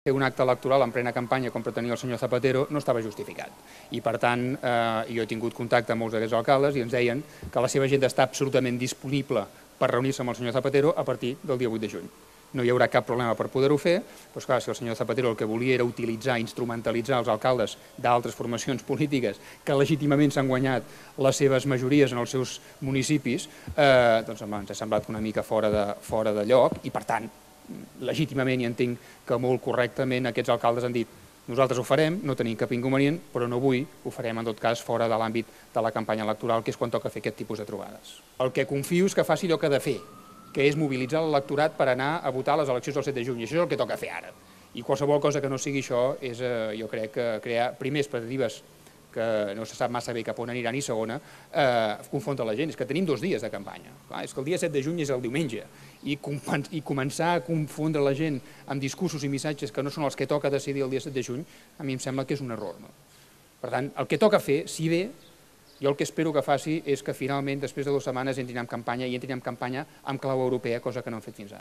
Fer un acte electoral en plena campanya com pretenia el senyor Zapatero no estava justificat. I per tant, jo he tingut contacte amb molts d'aquests alcaldes i ens deien que la seva agenda està absolutament disponible per reunir-se amb el senyor Zapatero a partir del dia 8 de juny. No hi haurà cap problema per poder-ho fer, però clar, si el senyor Zapatero el que volia era utilitzar, instrumentalitzar els alcaldes d'altres formacions polítiques que legítimament s'han guanyat les seves majories en els seus municipis, doncs ens ha semblat una mica fora de lloc i per tant, legítimament i entenc que molt correctament aquests alcaldes han dit nosaltres ho farem, no tenim cap inconvenient, però no avui, ho farem en tot cas fora de l'àmbit de la campanya electoral, que és quan toca fer aquest tipus de trobades. El que confio és que faci allò que ha de fer, que és mobilitzar l'electorat per anar a votar a les eleccions del 7 de juny, i això és el que toca fer ara. I qualsevol cosa que no sigui això és, jo crec, que crear primer expectatives que no se sap massa bé cap on aniran, i segona, confondre la gent. És que tenim 2 dies de campanya. És que el dia 7 de juny és el diumenge, i començar a confondre la gent amb discursos i missatges que no són els que toca decidir el dia 7 de juny, a mi em sembla que és un error. Per tant, el que toca fer, si bé, jo el que espero que faci és que finalment, després de 2 setmanes, entrin en campanya, i entrin en campanya amb clau europea, cosa que no han fet fins ara.